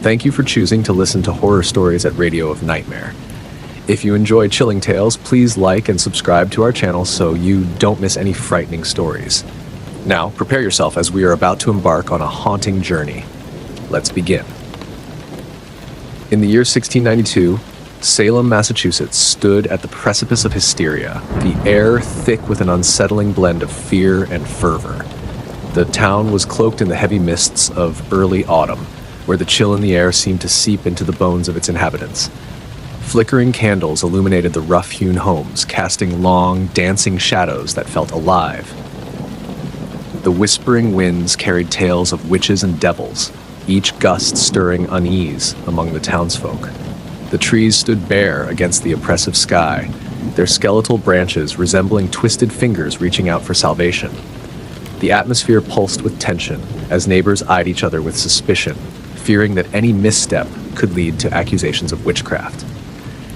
Thank you for choosing to listen to horror stories at Radio of Nightmare. If you enjoy chilling tales, please like and subscribe to our channel so you don't miss any frightening stories. Now, prepare yourself as we are about to embark on a haunting journey. Let's begin. In the year 1692, Salem, Massachusetts stood at the precipice of hysteria, the air thick with an unsettling blend of fear and fervor. The town was cloaked in the heavy mists of early autumn, where the chill in the air seemed to seep into the bones of its inhabitants. Flickering candles illuminated the rough-hewn homes, casting long, dancing shadows that felt alive. The whispering winds carried tales of witches and devils, each gust stirring unease among the townsfolk. The trees stood bare against the oppressive sky, their skeletal branches resembling twisted fingers reaching out for salvation. The atmosphere pulsed with tension as neighbors eyed each other with suspicion, fearing that any misstep could lead to accusations of witchcraft.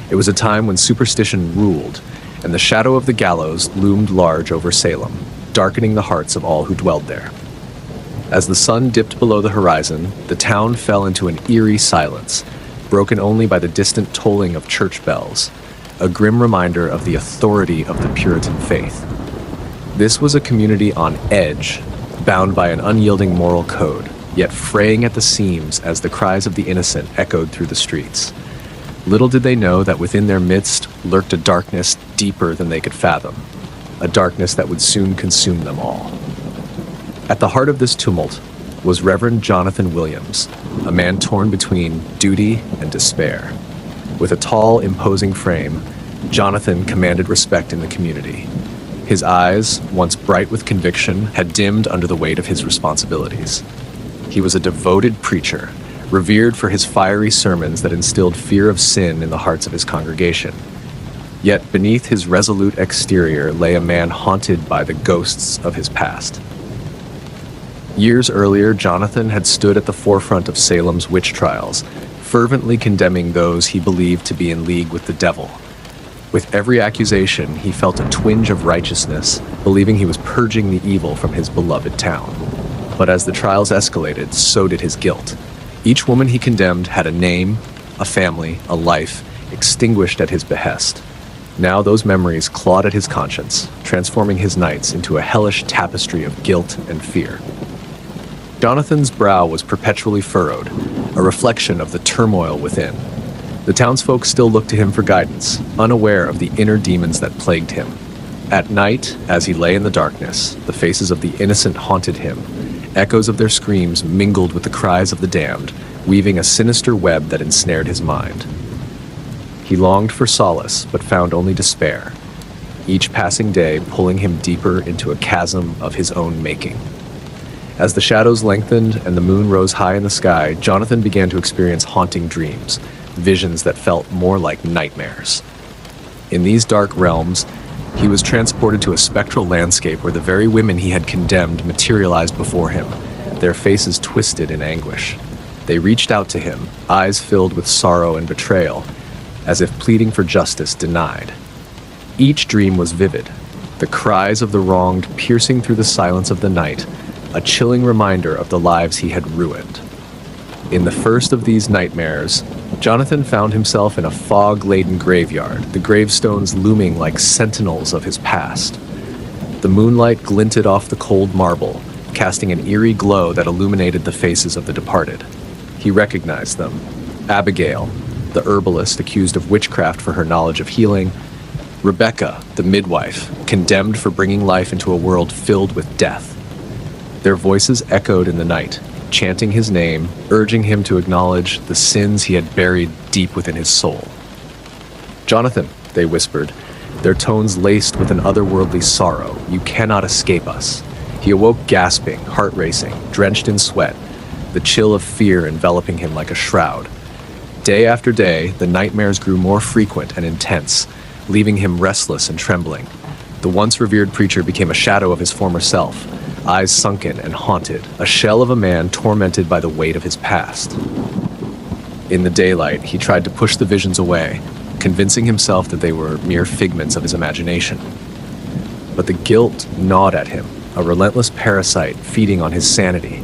It was a time when superstition ruled, and the shadow of the gallows loomed large over Salem, darkening the hearts of all who dwelled there. As the sun dipped below the horizon, the town fell into an eerie silence, broken only by the distant tolling of church bells, a grim reminder of the authority of the Puritan faith. This was a community on edge, bound by an unyielding moral code, yet fraying at the seams as the cries of the innocent echoed through the streets. Little did they know that within their midst lurked a darkness deeper than they could fathom, a darkness that would soon consume them all. At the heart of this tumult was Reverend Jonathan Williams, a man torn between duty and despair. With a tall, imposing frame, Jonathan commanded respect in the community. His eyes, once bright with conviction, had dimmed under the weight of his responsibilities. He was a devoted preacher, revered for his fiery sermons that instilled fear of sin in the hearts of his congregation. Yet beneath his resolute exterior lay a man haunted by the ghosts of his past. Years earlier, Jonathan had stood at the forefront of Salem's witch trials, fervently condemning those he believed to be in league with the devil. With every accusation, he felt a twinge of righteousness, believing he was purging the evil from his beloved town. But as the trials escalated, so did his guilt. Each woman he condemned had a name, a family, a life, extinguished at his behest. Now those memories clawed at his conscience, transforming his nights into a hellish tapestry of guilt and fear. Jonathan's brow was perpetually furrowed, a reflection of the turmoil within. The townsfolk still looked to him for guidance, unaware of the inner demons that plagued him. At night, as he lay in the darkness, the faces of the innocent haunted him. Echoes of their screams mingled with the cries of the damned, weaving a sinister web that ensnared his mind. He longed for solace, but found only despair, each passing day pulling him deeper into a chasm of his own making. As the shadows lengthened and the moon rose high in the sky, Jonathan began to experience haunting dreams, visions that felt more like nightmares. In these dark realms, he was transported to a spectral landscape where the very women he had condemned materialized before him, their faces twisted in anguish. They reached out to him, eyes filled with sorrow and betrayal, as if pleading for justice denied. Each dream was vivid, the cries of the wronged piercing through the silence of the night, a chilling reminder of the lives he had ruined. In the first of these nightmares, Jonathan found himself in a fog-laden graveyard, the gravestones looming like sentinels of his past. The moonlight glinted off the cold marble, casting an eerie glow that illuminated the faces of the departed. He recognized them. Abigail, the herbalist accused of witchcraft for her knowledge of healing. Rebecca, the midwife, condemned for bringing life into a world filled with death. Their voices echoed in the night, chanting his name, urging him to acknowledge the sins he had buried deep within his soul. "Jonathan," they whispered, their tones laced with an otherworldly sorrow, "you cannot escape us." He awoke gasping, heart racing, drenched in sweat, the chill of fear enveloping him like a shroud. Day after day, the nightmares grew more frequent and intense, leaving him restless and trembling. The once revered preacher became a shadow of his former self, eyes sunken and haunted, a shell of a man tormented by the weight of his past. In the daylight, he tried to push the visions away, convincing himself that they were mere figments of his imagination. But the guilt gnawed at him, a relentless parasite feeding on his sanity.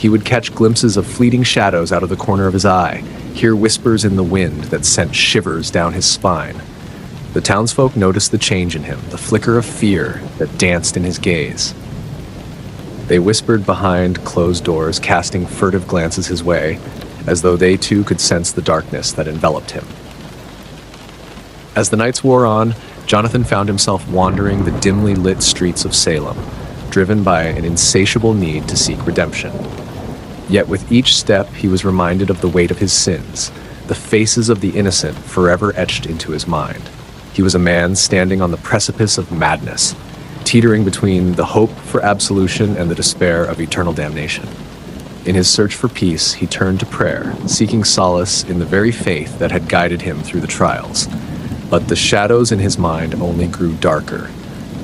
He would catch glimpses of fleeting shadows out of the corner of his eye, hear whispers in the wind that sent shivers down his spine. The townsfolk noticed the change in him, the flicker of fear that danced in his gaze. They whispered behind closed doors, casting furtive glances his way, as though they too could sense the darkness that enveloped him. As the nights wore on, Jonathan found himself wandering the dimly lit streets of Salem, driven by an insatiable need to seek redemption. Yet with each step, he was reminded of the weight of his sins, the faces of the innocent forever etched into his mind. He was a man standing on the precipice of madness, teetering between the hope for absolution and the despair of eternal damnation. In his search for peace, he turned to prayer, seeking solace in the very faith that had guided him through the trials. But the shadows in his mind only grew darker,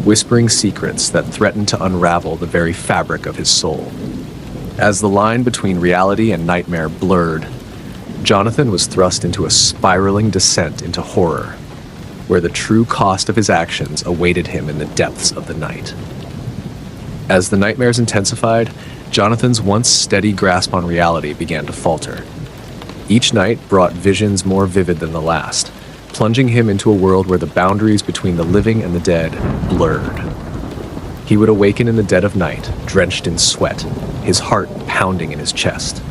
whispering secrets that threatened to unravel the very fabric of his soul. As the line between reality and nightmare blurred, Jonathan was thrust into a spiraling descent into horror, where the true cost of his actions awaited him in the depths of the night. As the nightmares intensified, Jonathan's once steady grasp on reality began to falter. Each night brought visions more vivid than the last, plunging him into a world where the boundaries between the living and the dead blurred. He would awaken in the dead of night, drenched in sweat, his heart pounding in his chest.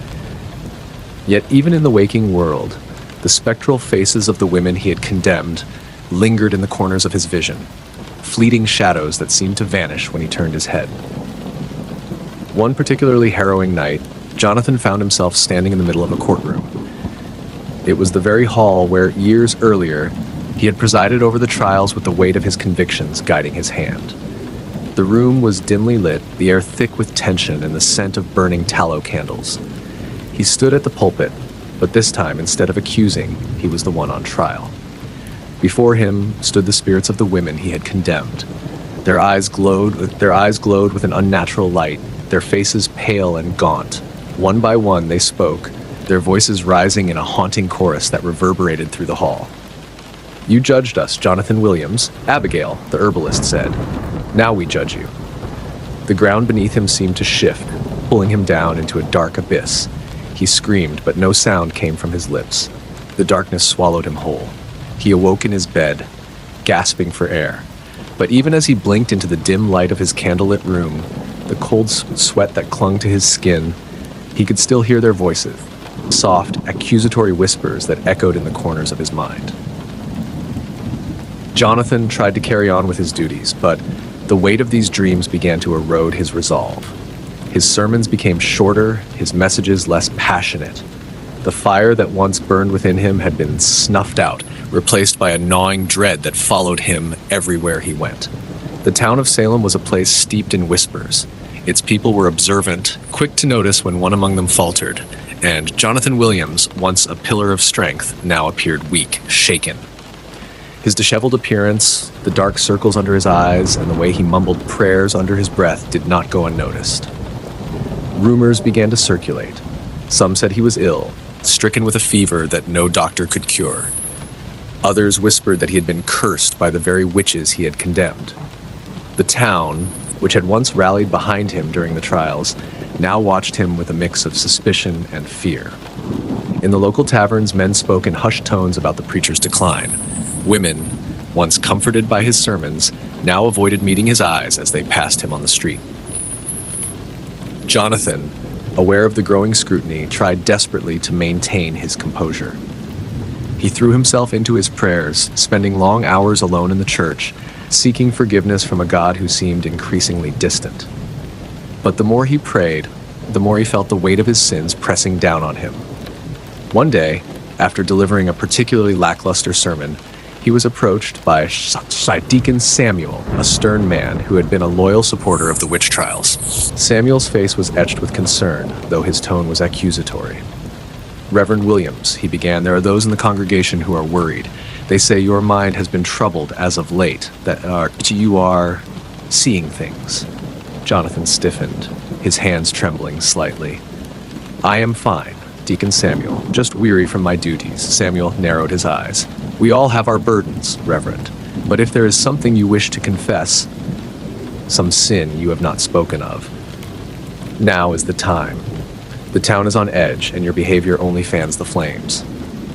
Yet even in the waking world, the spectral faces of the women he had condemned lingered in the corners of his vision, fleeting shadows that seemed to vanish when he turned his head. One particularly harrowing night, Jonathan found himself standing in the middle of a courtroom. It was the very hall where, years earlier, he had presided over the trials with the weight of his convictions guiding his hand. The room was dimly lit, the air thick with tension and the scent of burning tallow candles. He stood at the pulpit, but this time, instead of accusing, he was the one on trial. Before him stood the spirits of the women he had condemned. Their eyes glowed with an unnatural light, their faces pale and gaunt. One by one they spoke, their voices rising in a haunting chorus that reverberated through the hall. "You judged us, Jonathan Williams," Abigail, the herbalist, said. "Now we judge you." The ground beneath him seemed to shift, pulling him down into a dark abyss. He screamed, but no sound came from his lips. The darkness swallowed him whole. He awoke in his bed, gasping for air. But even as he blinked into the dim light of his candlelit room, the cold sweat that clung to his skin, he could still hear their voices, soft, accusatory whispers that echoed in the corners of his mind. Jonathan tried to carry on with his duties, but the weight of these dreams began to erode his resolve. His sermons became shorter, his messages less passionate. The fire that once burned within him had been snuffed out, replaced by a gnawing dread that followed him everywhere he went. The town of Salem was a place steeped in whispers. Its people were observant, quick to notice when one among them faltered, and Jonathan Williams, once a pillar of strength, now appeared weak, shaken. His disheveled appearance, the dark circles under his eyes, and the way he mumbled prayers under his breath did not go unnoticed. Rumors began to circulate. Some said he was ill, stricken with a fever that no doctor could cure. Others whispered that he had been cursed by the very witches he had condemned. The town, which had once rallied behind him during the trials, now watched him with a mix of suspicion and fear. In the local taverns, men spoke in hushed tones about the preacher's decline. Women, once comforted by his sermons, now avoided meeting his eyes as they passed him on the street. Jonathan, aware of the growing scrutiny, tried desperately to maintain his composure. He threw himself into his prayers, spending long hours alone in the church, seeking forgiveness from a God who seemed increasingly distant. But the more he prayed, the more he felt the weight of his sins pressing down on him. One day, after delivering a particularly lackluster sermon, he was approached by Deacon Samuel, a stern man who had been a loyal supporter of the witch trials. Samuel's face was etched with concern, though his tone was accusatory. "Reverend Williams," he began, "there are those in the congregation who are worried. They say your mind has been troubled as of late, that you are seeing things." Jonathan stiffened, his hands trembling slightly. "I am fine, Deacon Samuel, just weary from my duties." Samuel narrowed his eyes. "We all have our burdens, Reverend, but if there is something you wish to confess, some sin you have not spoken of, now is the time." The town is on edge, and your behavior only fans the flames."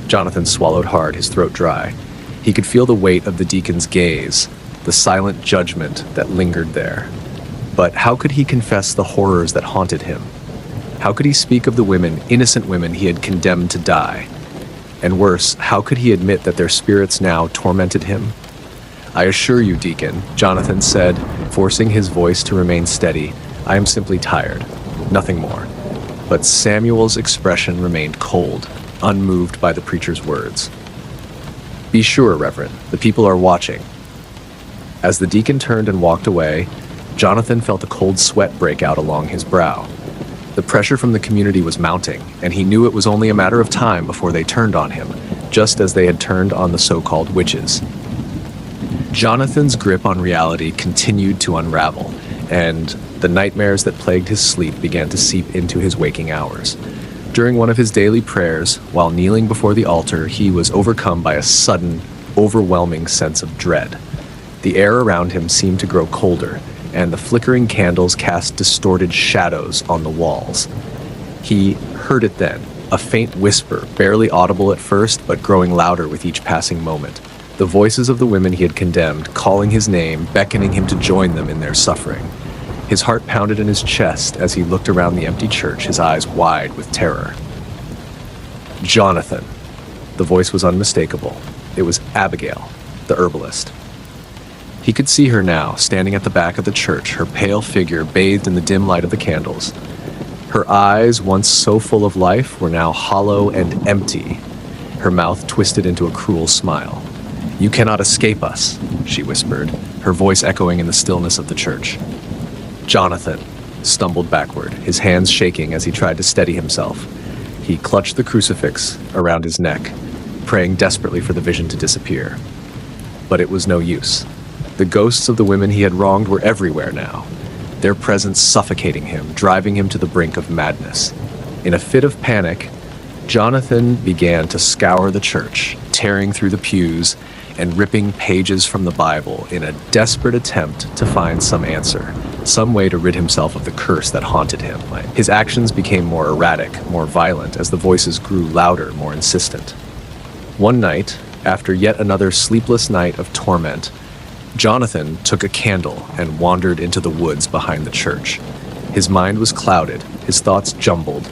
Jonathan swallowed hard, his throat dry. He could feel the weight of the deacon's gaze, the silent judgment that lingered there. But how could he confess the horrors that haunted him? How could he speak of the women, innocent women he had condemned to die? And worse, how could he admit that their spirits now tormented him? "I assure you, Deacon," Jonathan said, forcing his voice to remain steady, "I am simply tired. Nothing more." But Samuel's expression remained cold, unmoved by the preacher's words. "Be sure, Reverend, the people are watching." As the deacon turned and walked away, Jonathan felt a cold sweat break out along his brow. The pressure from the community was mounting, and he knew it was only a matter of time before they turned on him, just as they had turned on the so-called witches. Jonathan's grip on reality continued to unravel, and the nightmares that plagued his sleep began to seep into his waking hours. During one of his daily prayers, while kneeling before the altar, he was overcome by a sudden, overwhelming sense of dread. The air around him seemed to grow colder, and the flickering candles cast distorted shadows on the walls. He heard it then, a faint whisper, barely audible at first, but growing louder with each passing moment. The voices of the women he had condemned, calling his name, beckoning him to join them in their suffering. His heart pounded in his chest as he looked around the empty church, his eyes wide with terror. "Jonathan." The voice was unmistakable. It was Abigail, the herbalist. He could see her now, standing at the back of the church, her pale figure bathed in the dim light of the candles. Her eyes, once so full of life, were now hollow and empty, her mouth twisted into a cruel smile. "You cannot escape us," she whispered, her voice echoing in the stillness of the church. Jonathan stumbled backward, his hands shaking as he tried to steady himself. He clutched the crucifix around his neck, praying desperately for the vision to disappear. But it was no use. The ghosts of the women he had wronged were everywhere now, their presence suffocating him, driving him to the brink of madness. In a fit of panic, Jonathan began to scour the church, tearing through the pews and ripping pages from the Bible in a desperate attempt to find some answer, some way to rid himself of the curse that haunted him. His actions became more erratic, more violent, as the voices grew louder, more insistent. One night, after yet another sleepless night of torment, Jonathan took a candle and wandered into the woods behind the church. His mind was clouded, his thoughts jumbled,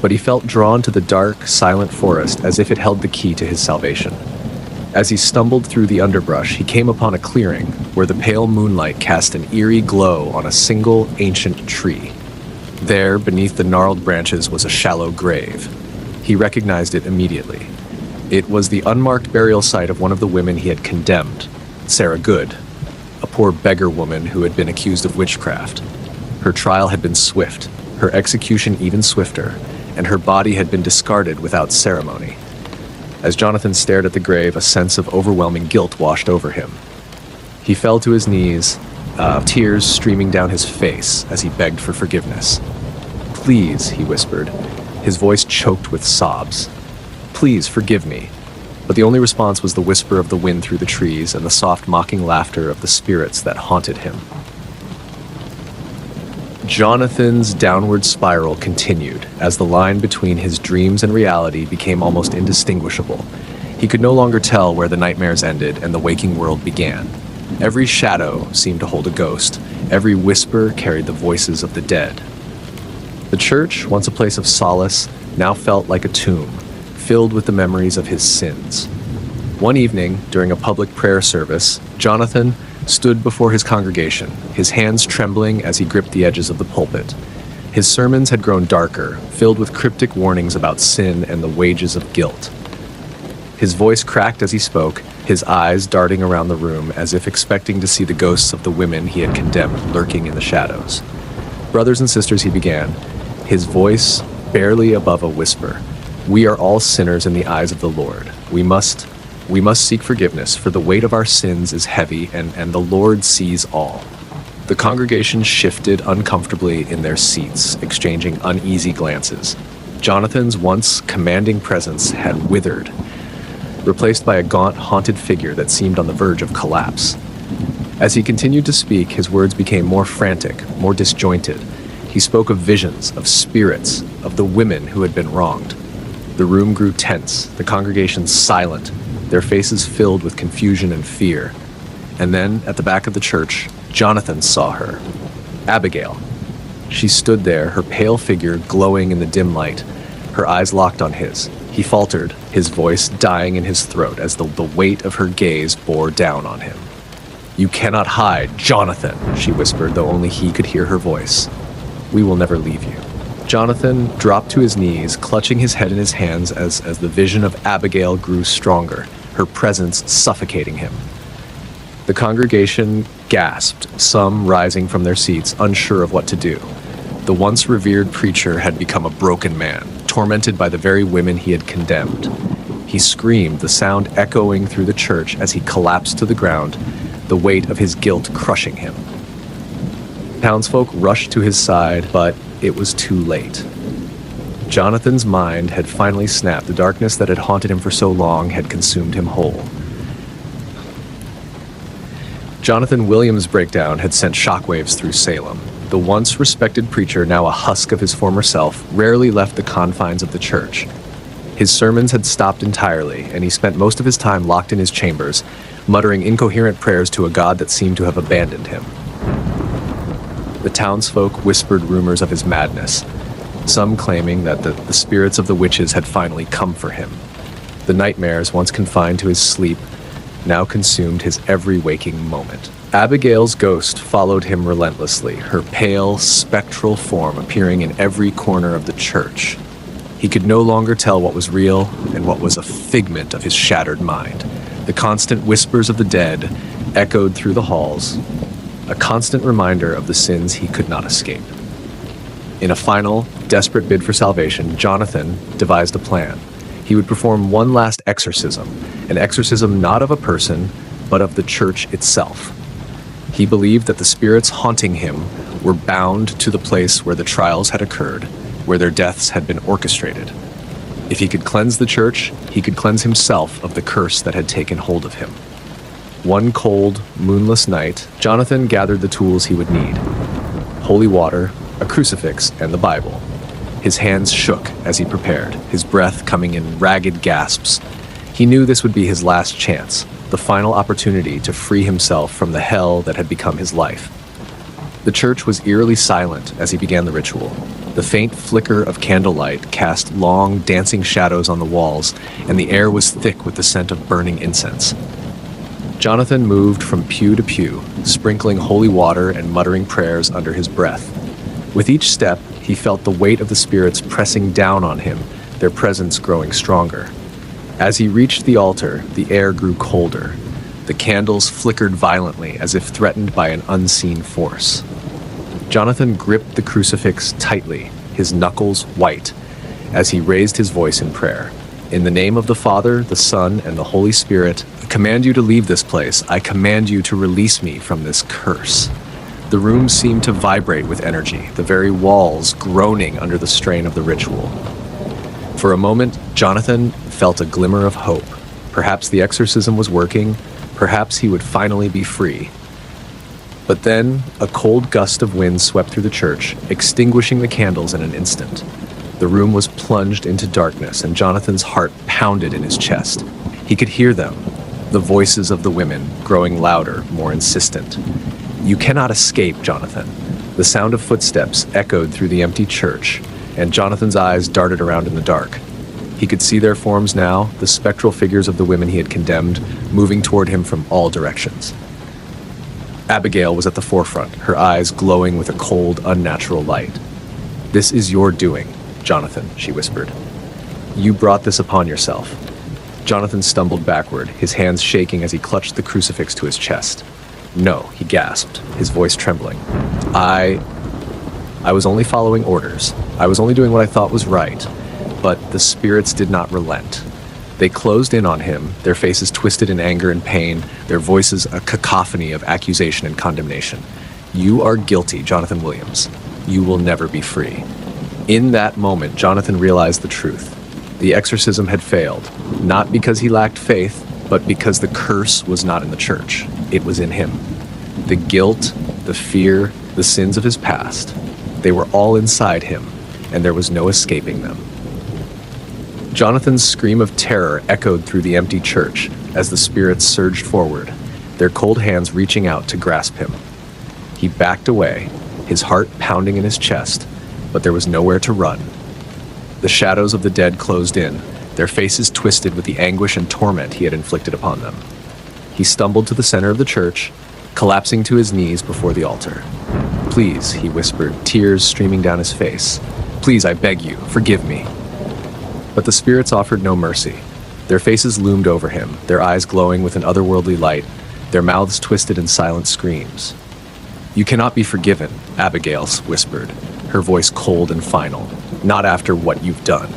but he felt drawn to the dark, silent forest as if it held the key to his salvation. As he stumbled through the underbrush, he came upon a clearing where the pale moonlight cast an eerie glow on a single ancient tree. There, beneath the gnarled branches, was a shallow grave. He recognized it immediately. It was the unmarked burial site of one of the women he had condemned, Sarah Good, a poor beggar woman who had been accused of witchcraft. Her trial had been swift, her execution even swifter, and her body had been discarded without ceremony. As Jonathan stared at the grave, a sense of overwhelming guilt washed over him. He fell to his knees, tears streaming down his face as he begged for forgiveness. "Please," he whispered, his voice choked with sobs. "Please forgive me." But the only response was the whisper of the wind through the trees and the soft mocking laughter of the spirits that haunted him. Jonathan's downward spiral continued as the line between his dreams and reality became almost indistinguishable. He could no longer tell where the nightmares ended and the waking world began. Every shadow seemed to hold a ghost. Every whisper carried the voices of the dead. The church, once a place of solace, now felt like a tomb, filled with the memories of his sins. One evening, during a public prayer service, Jonathan stood before his congregation, his hands trembling as he gripped the edges of the pulpit. His sermons had grown darker, filled with cryptic warnings about sin and the wages of guilt. His voice cracked as he spoke, his eyes darting around the room as if expecting to see the ghosts of the women he had condemned lurking in the shadows. "Brothers and sisters," he began, his voice barely above a whisper, "we are all sinners in the eyes of the Lord. We must seek forgiveness, for the weight of our sins is heavy, and the Lord sees all." The congregation shifted uncomfortably in their seats, exchanging uneasy glances. Jonathan's once commanding presence had withered, replaced by a gaunt, haunted figure that seemed on the verge of collapse. As he continued to speak, his words became more frantic, more disjointed. He spoke of visions, of spirits, of the women who had been wronged. The room grew tense, the congregation silent, their faces filled with confusion and fear. And then, at the back of the church, Jonathan saw her. Abigail. She stood there, her pale figure glowing in the dim light, her eyes locked on his. He faltered, his voice dying in his throat as the weight of her gaze bore down on him. "You cannot hide, Jonathan," she whispered, though only he could hear her voice. "We will never leave you." Jonathan dropped to his knees, clutching his head in his hands as the vision of Abigail grew stronger, her presence suffocating him. The congregation gasped, some rising from their seats, unsure of what to do. The once revered preacher had become a broken man, tormented by the very women he had condemned. He screamed, the sound echoing through the church as he collapsed to the ground, the weight of his guilt crushing him. Townsfolk rushed to his side, but it was too late. Jonathan's mind had finally snapped. The darkness that had haunted him for so long had consumed him whole. Jonathan Williams' breakdown had sent shockwaves through Salem. The once respected preacher, now a husk of his former self, rarely left the confines of the church. His sermons had stopped entirely, and he spent most of his time locked in his chambers, muttering incoherent prayers to a God that seemed to have abandoned him. The townsfolk whispered rumors of his madness, some claiming that the spirits of the witches had finally come for him. The nightmares, once confined to his sleep, now consumed his every waking moment. Abigail's ghost followed him relentlessly, her pale, spectral form appearing in every corner of the church. He could no longer tell what was real and what was a figment of his shattered mind. The constant whispers of the dead echoed through the halls, a constant reminder of the sins he could not escape. In a final, desperate bid for salvation, Jonathan devised a plan. He would perform one last exorcism, an exorcism not of a person, but of the church itself. He believed that the spirits haunting him were bound to the place where the trials had occurred, where their deaths had been orchestrated. If he could cleanse the church, he could cleanse himself of the curse that had taken hold of him. One cold, moonless night, Jonathan gathered the tools he would need: holy water, a crucifix, and the Bible. His hands shook as he prepared, his breath coming in ragged gasps. He knew this would be his last chance, the final opportunity to free himself from the hell that had become his life. The church was eerily silent as he began the ritual. The faint flicker of candlelight cast long, dancing shadows on the walls, and the air was thick with the scent of burning incense. Jonathan moved from pew to pew, sprinkling holy water and muttering prayers under his breath. With each step, he felt the weight of the spirits pressing down on him, their presence growing stronger. As he reached the altar, the air grew colder. The candles flickered violently as if threatened by an unseen force. Jonathan gripped the crucifix tightly, his knuckles white, as he raised his voice in prayer. "In the name of the Father, the Son, and the Holy Spirit, I command you to leave this place. I command you to release me from this curse." The room seemed to vibrate with energy, the very walls groaning under the strain of the ritual. For a moment, Jonathan felt a glimmer of hope. Perhaps the exorcism was working, perhaps he would finally be free. But then, a cold gust of wind swept through the church, extinguishing the candles in an instant. The room was plunged into darkness, and Jonathan's heart pounded in his chest. He could hear them, the voices of the women, growing louder, more insistent. "You cannot escape, Jonathan." The sound of footsteps echoed through the empty church, and Jonathan's eyes darted around in the dark. He could see their forms now, the spectral figures of the women he had condemned, moving toward him from all directions. Abigail was at the forefront, her eyes glowing with a cold, unnatural light. "This is your doing, Jonathan," she whispered. "You brought this upon yourself." Jonathan stumbled backward, his hands shaking as he clutched the crucifix to his chest. "No," he gasped, his voice trembling. I was only following orders. I was only doing what I thought was right. But the spirits did not relent. They closed in on him, their faces twisted in anger and pain, their voices a cacophony of accusation and condemnation. "You are guilty, Jonathan Williams. You will never be free." In that moment, Jonathan realized the truth. The exorcism had failed, not because he lacked faith, but because the curse was not in the church. It was in him. The guilt, the fear, the sins of his past. They were all inside him, and there was no escaping them. Jonathan's scream of terror echoed through the empty church as the spirits surged forward, their cold hands reaching out to grasp him. He backed away, his heart pounding in his chest, but there was nowhere to run. The shadows of the dead closed in, their faces twisted with the anguish and torment he had inflicted upon them. He stumbled to the center of the church, collapsing to his knees before the altar. "Please," he whispered, tears streaming down his face. "Please, I beg you, forgive me." But the spirits offered no mercy. Their faces loomed over him, their eyes glowing with an otherworldly light, their mouths twisted in silent screams. "You cannot be forgiven," Abigail whispered, her voice cold and final. "Not after what you've done."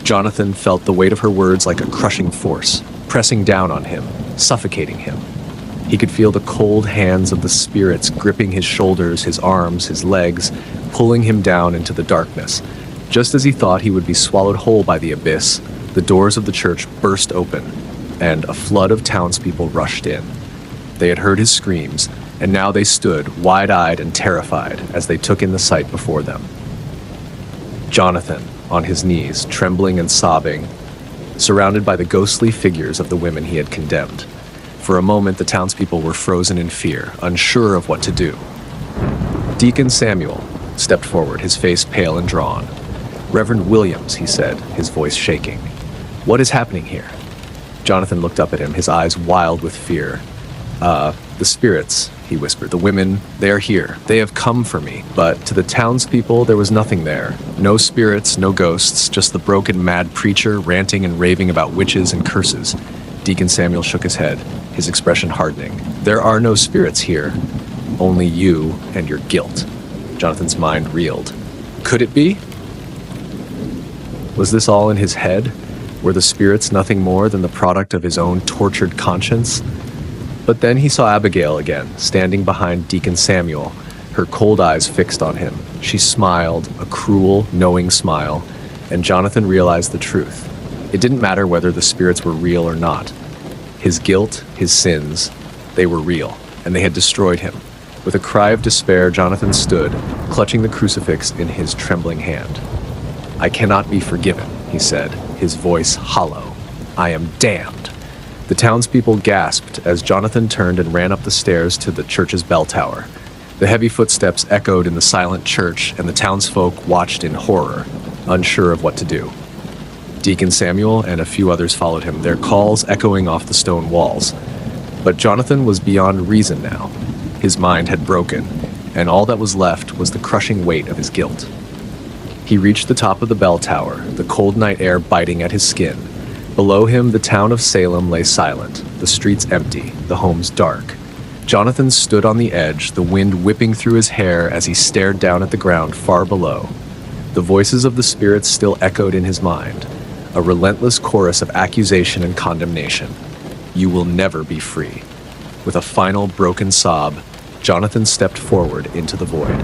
Jonathan felt the weight of her words like a crushing force, pressing down on him, suffocating him. He could feel the cold hands of the spirits gripping his shoulders, his arms, his legs, pulling him down into the darkness. Just as he thought he would be swallowed whole by the abyss, the doors of the church burst open, and a flood of townspeople rushed in. They had heard his screams, and now they stood, wide-eyed and terrified, as they took in the sight before them. Jonathan, on his knees, trembling and sobbing, surrounded by the ghostly figures of the women he had condemned. For a moment, the townspeople were frozen in fear, unsure of what to do. Deacon Samuel stepped forward, his face pale and drawn. "Reverend Williams," he said, his voice shaking. "What is happening here?" Jonathan looked up at him, his eyes wild with fear. The spirits," he whispered. "The women, they are here. They have come for me." But to the townspeople, there was nothing there. No spirits, no ghosts, just the broken, mad preacher ranting and raving about witches and curses. Deacon Samuel shook his head, his expression hardening. "There are no spirits here. Only you and your guilt." Jonathan's mind reeled. Could it be? Was this all in his head? Were the spirits nothing more than the product of his own tortured conscience? But then he saw Abigail again, standing behind Deacon Samuel, her cold eyes fixed on him. She smiled, a cruel, knowing smile, and Jonathan realized the truth. It didn't matter whether the spirits were real or not. His guilt, his sins, they were real, and they had destroyed him. With a cry of despair, Jonathan stood, clutching the crucifix in his trembling hand. "I cannot be forgiven," he said, his voice hollow. "I am damned." The townspeople gasped as Jonathan turned and ran up the stairs to the church's bell tower. The heavy footsteps echoed in the silent church, and the townsfolk watched in horror, unsure of what to do. Deacon Samuel and a few others followed him, their calls echoing off the stone walls. But Jonathan was beyond reason now. His mind had broken, and all that was left was the crushing weight of his guilt. He reached the top of the bell tower, the cold night air biting at his skin. Below him, the town of Salem lay silent, the streets empty, the homes dark. Jonathan stood on the edge, the wind whipping through his hair as he stared down at the ground far below. The voices of the spirits still echoed in his mind, a relentless chorus of accusation and condemnation. "You will never be free." With a final broken sob, Jonathan stepped forward into the void.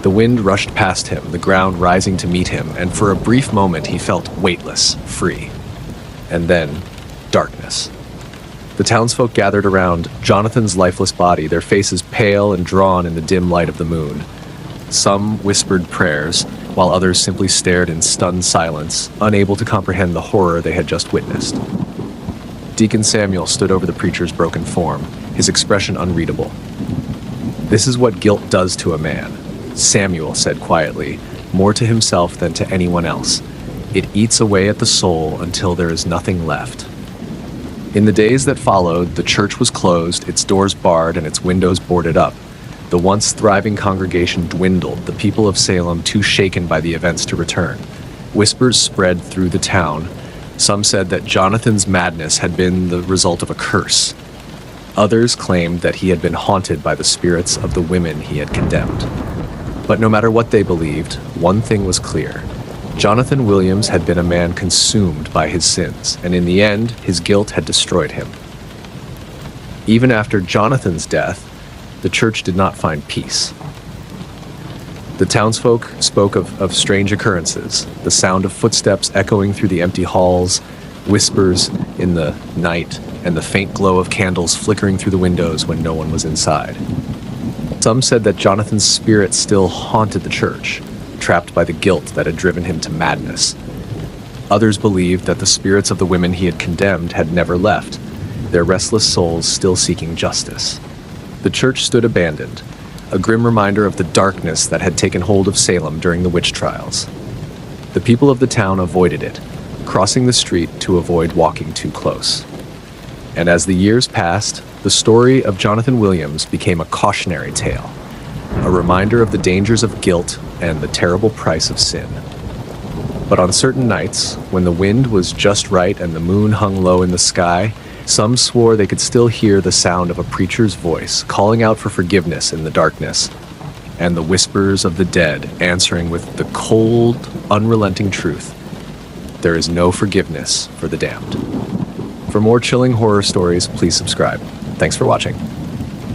The wind rushed past him, the ground rising to meet him, and for a brief moment he felt weightless, free. And then, darkness. The townsfolk gathered around Jonathan's lifeless body, their faces pale and drawn in the dim light of the moon. Some whispered prayers, while others simply stared in stunned silence, unable to comprehend the horror they had just witnessed. Deacon Samuel stood over the preacher's broken form, his expression unreadable. "This is what guilt does to a man," Samuel said quietly, more to himself than to anyone else. "It eats away at the soul until there is nothing left." In the days that followed, the church was closed, its doors barred, and its windows boarded up. The once thriving congregation dwindled, the people of Salem too shaken by the events to return. Whispers spread through the town. Some said that Jonathan's madness had been the result of a curse. Others claimed that he had been haunted by the spirits of the women he had condemned. But no matter what they believed, one thing was clear. Jonathan Williams had been a man consumed by his sins, and in the end, his guilt had destroyed him. Even after Jonathan's death, the church did not find peace. The townsfolk spoke of strange occurrences, the sound of footsteps echoing through the empty halls, whispers in the night, and the faint glow of candles flickering through the windows when no one was inside. Some said that Jonathan's spirit still haunted the church, trapped by the guilt that had driven him to madness. Others believed that the spirits of the women he had condemned had never left, their restless souls still seeking justice. The church stood abandoned, a grim reminder of the darkness that had taken hold of Salem during the witch trials. The people of the town avoided it, crossing the street to avoid walking too close. And as the years passed, the story of Jonathan Williams became a cautionary tale, a reminder of the dangers of guilt and the terrible price of sin. But on certain nights, when the wind was just right and the moon hung low in the sky, some swore they could still hear the sound of a preacher's voice calling out for forgiveness in the darkness, and the whispers of the dead answering with the cold, unrelenting truth: there is no forgiveness for the damned. For more chilling horror stories, please subscribe. Thanks for watching.